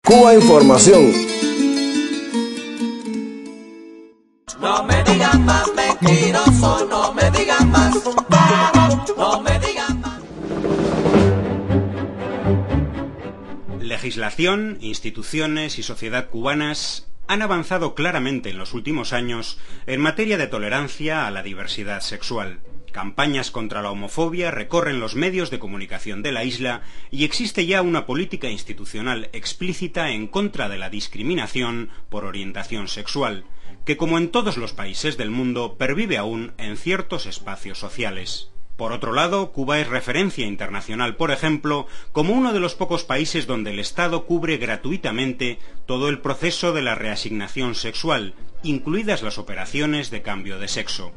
Cuba Información. No me digan más mentiroso, no me digan más, no me digan más. Legislación, instituciones y sociedad cubanas han avanzado claramente en los últimos años en materia de tolerancia a la diversidad sexual. Campañas contra la homofobia recorren los medios de comunicación de la isla y existe ya una política institucional explícita en contra de la discriminación por orientación sexual, que como en todos los países del mundo pervive aún en ciertos espacios sociales. Por otro lado, Cuba es referencia internacional, por ejemplo, como uno de los pocos países donde el Estado cubre gratuitamente todo el proceso de la reasignación sexual, incluidas las operaciones de cambio de sexo.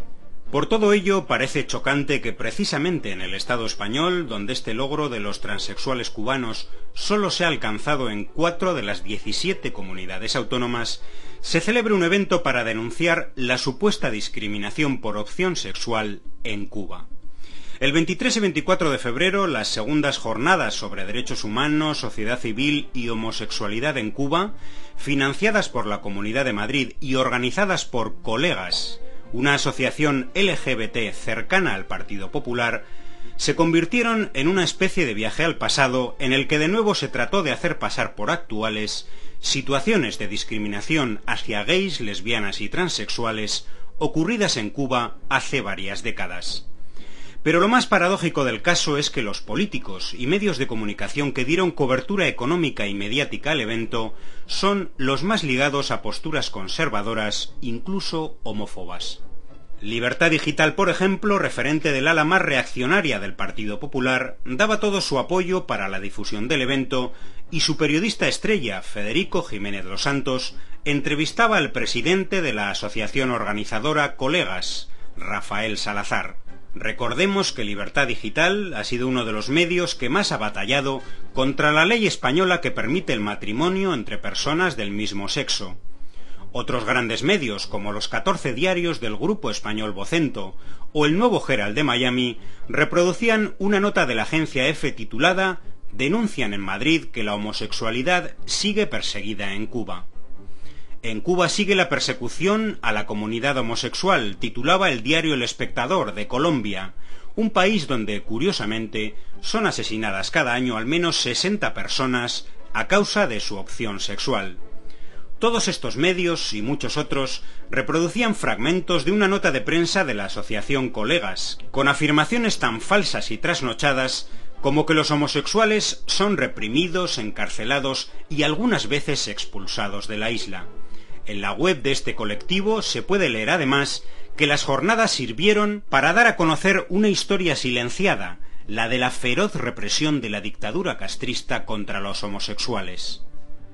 Por todo ello, parece chocante que precisamente en el Estado español, donde este logro de los transexuales cubanos solo se ha alcanzado en 4 de las 17 comunidades autónomas, se celebre un evento para denunciar la supuesta discriminación por opción sexual en Cuba. El 23 y 24 de febrero, las segundas jornadas sobre derechos humanos, sociedad civil y homosexualidad en Cuba, financiadas por la Comunidad de Madrid y organizadas por Colegas, una asociación LGBT cercana al Partido Popular, se convirtieron en una especie de viaje al pasado en el que de nuevo se trató de hacer pasar por actuales situaciones de discriminación hacia gays, lesbianas y transexuales ocurridas en Cuba hace varias décadas. Pero lo más paradójico del caso es que los políticos y medios de comunicación que dieron cobertura económica y mediática al evento son los más ligados a posturas conservadoras, incluso homófobas. Libertad Digital, por ejemplo, referente del ala más reaccionaria del Partido Popular, daba todo su apoyo para la difusión del evento y su periodista estrella, Federico Jiménez Los Santos, entrevistaba al presidente de la asociación organizadora Colegas, Rafael Salazar. Recordemos que Libertad Digital ha sido uno de los medios que más ha batallado contra la ley española que permite el matrimonio entre personas del mismo sexo. Otros grandes medios, como los 14 diarios del grupo español Vocento o el Nuevo Herald de Miami, reproducían una nota de la agencia EFE titulada «Denuncian en Madrid que la homosexualidad sigue perseguida en Cuba». En Cuba sigue la persecución a la comunidad homosexual, titulaba el diario El Espectador de Colombia, un país donde, curiosamente, son asesinadas cada año al menos 60 personas a causa de su opción sexual. Todos estos medios y muchos otros reproducían fragmentos de una nota de prensa de la asociación Colegas, con afirmaciones tan falsas y trasnochadas como que los homosexuales son reprimidos, encarcelados y algunas veces expulsados de la isla. En la web de este colectivo se puede leer además que las jornadas sirvieron para dar a conocer una historia silenciada, la de la feroz represión de la dictadura castrista contra los homosexuales.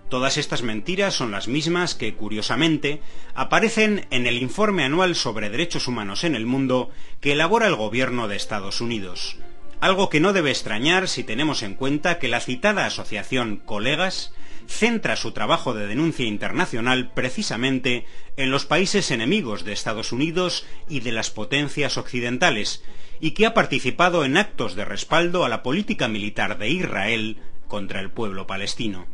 Todas estas mentiras son las mismas que, curiosamente, aparecen en el informe anual sobre derechos humanos en el mundo que elabora el gobierno de Estados Unidos. Algo que no debe extrañar si tenemos en cuenta que la citada asociación Colegas centra su trabajo de denuncia internacional precisamente en los países enemigos de Estados Unidos y de las potencias occidentales, y que ha participado en actos de respaldo a la política militar de Israel contra el pueblo palestino.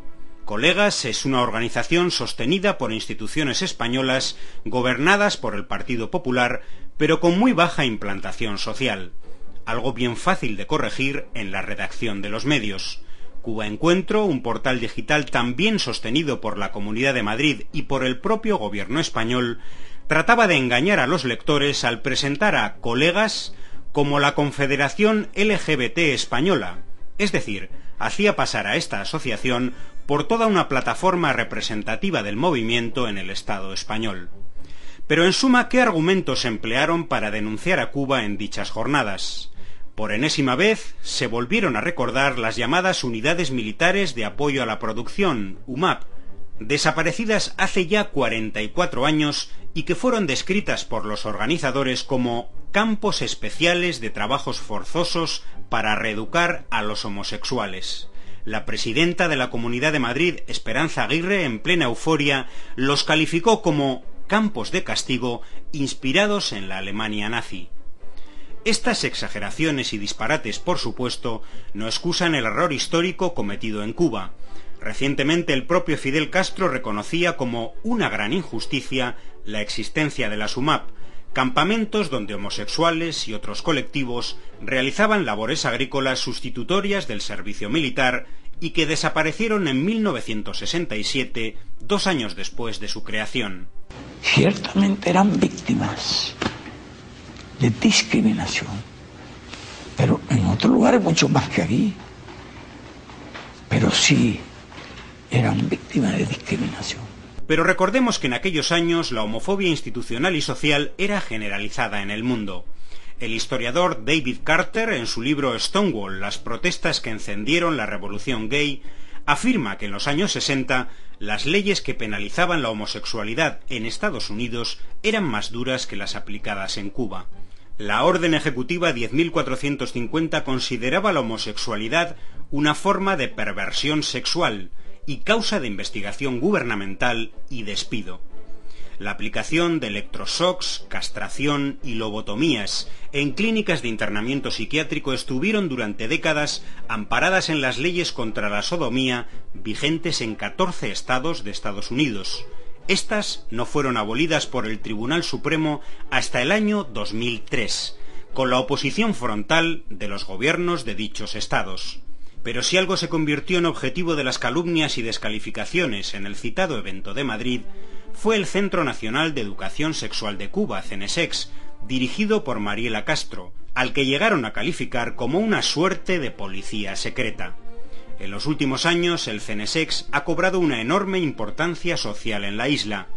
Colegas es una organización sostenida por instituciones españolas gobernadas por el Partido Popular, pero con muy baja implantación social, algo bien fácil de corregir en la redacción de los medios. Cuba Encuentro, un portal digital también sostenido por la Comunidad de Madrid y por el propio gobierno español, trataba de engañar a los lectores al presentar a Colegas como la Confederación LGBT Española, es decir, hacía pasar a esta asociación por toda una plataforma representativa del movimiento en el Estado español. Pero en suma, ¿qué argumentos emplearon para denunciar a Cuba en dichas jornadas? Por enésima vez se volvieron a recordar las llamadas Unidades Militares de Apoyo a la Producción, UMAP, desaparecidas hace ya 44 años y que fueron descritas por los organizadores como campos especiales de trabajos forzosos para reeducar a los homosexuales. La presidenta de la Comunidad de Madrid, Esperanza Aguirre, en plena euforia, los calificó como campos de castigo inspirados en la Alemania nazi. Estas exageraciones y disparates, por supuesto, no excusan el error histórico cometido en Cuba. Recientemente el propio Fidel Castro reconocía como una gran injusticia la existencia de la SUMAP, campamentos donde homosexuales y otros colectivos realizaban labores agrícolas sustitutorias del servicio militar y que desaparecieron en 1967, 2 años después de su creación. Ciertamente eran víctimas de discriminación, pero en otros lugares mucho más que aquí. Pero sí eran víctimas de discriminación. Pero recordemos que en aquellos años la homofobia institucional y social era generalizada en el mundo. El historiador David Carter, en su libro Stonewall, las protestas que encendieron la revolución gay, afirma que en los años 60 las leyes que penalizaban la homosexualidad en Estados Unidos eran más duras que las aplicadas en Cuba. La Orden Ejecutiva 10.450 consideraba la homosexualidad una forma de perversión sexual y causa de investigación gubernamental y despido. La aplicación de electroshocks, castración y lobotomías en clínicas de internamiento psiquiátrico estuvieron durante décadas amparadas en las leyes contra la sodomía vigentes en 14 estados de Estados Unidos. Estas no fueron abolidas por el Tribunal Supremo hasta el año 2003, con la oposición frontal de los gobiernos de dichos estados. Pero si algo se convirtió en objetivo de las calumnias y descalificaciones en el citado evento de Madrid, fue el Centro Nacional de Educación Sexual de Cuba, CENESEX, dirigido por Mariela Castro, al que llegaron a calificar como una suerte de policía secreta. En los últimos años, el CENESEX ha cobrado una enorme importancia social en la isla.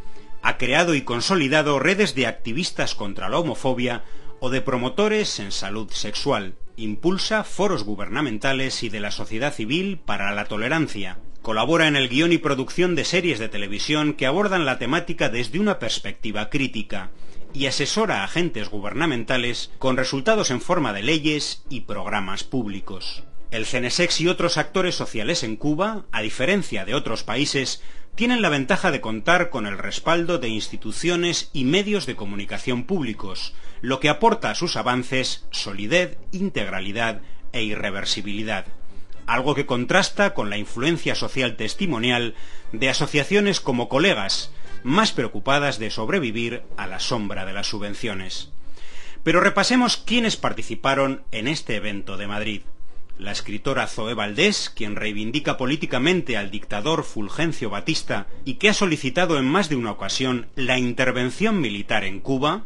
Ha creado y consolidado redes de activistas contra la homofobia o de promotores en salud sexual. Impulsa foros gubernamentales y de la sociedad civil para la tolerancia. Colabora en el guión y producción de series de televisión que abordan la temática desde una perspectiva crítica y asesora a agentes gubernamentales con resultados en forma de leyes y programas públicos. El CENESEX y otros actores sociales en Cuba, a diferencia de otros países, tienen la ventaja de contar con el respaldo de instituciones y medios de comunicación públicos, lo que aporta a sus avances solidez, integralidad e irreversibilidad. Algo que contrasta con la influencia social testimonial de asociaciones como Colegas, más preocupadas de sobrevivir a la sombra de las subvenciones. Pero repasemos quiénes participaron en este evento de Madrid. La escritora Zoé Valdés, quien reivindica políticamente al dictador Fulgencio Batista y que ha solicitado en más de una ocasión la intervención militar en Cuba.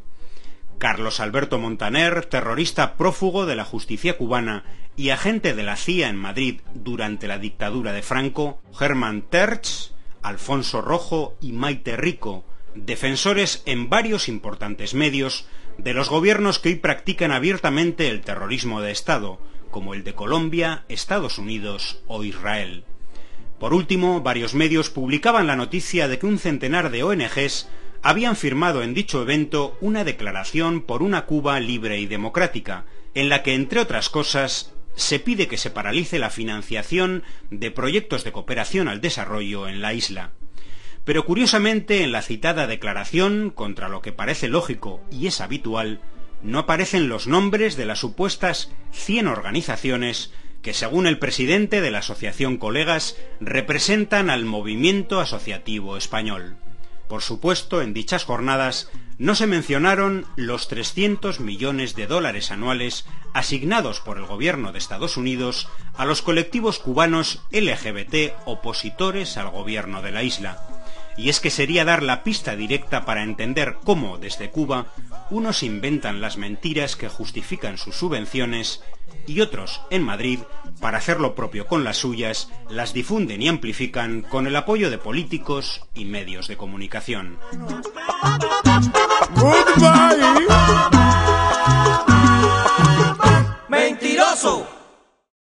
Carlos Alberto Montaner, terrorista prófugo de la justicia cubana y agente de la CIA en Madrid durante la dictadura de Franco. Germán Tertsch, Alfonso Rojo y Maite Rico, defensores en varios importantes medios de los gobiernos que hoy practican abiertamente el terrorismo de Estado, como el de Colombia, Estados Unidos o Israel. Por último, varios medios publicaban la noticia de que un centenar de ONGs habían firmado en dicho evento una declaración por una Cuba libre y democrática, en la que, entre otras cosas, se pide que se paralice la financiación de proyectos de cooperación al desarrollo en la isla. Pero curiosamente, en la citada declaración, contra lo que parece lógico y es habitual, no aparecen los nombres de las supuestas 100 organizaciones que, según el presidente de la asociación Colegas, representan al movimiento asociativo español. Por supuesto, en dichas jornadas no se mencionaron los 300 millones de dólares anuales asignados por el gobierno de Estados Unidos a los colectivos cubanos LGBT opositores al gobierno de la isla. Y es que sería dar la pista directa para entender cómo, desde Cuba, unos inventan las mentiras que justifican sus subvenciones y otros, en Madrid, para hacer lo propio con las suyas, las difunden y amplifican con el apoyo de políticos y medios de comunicación.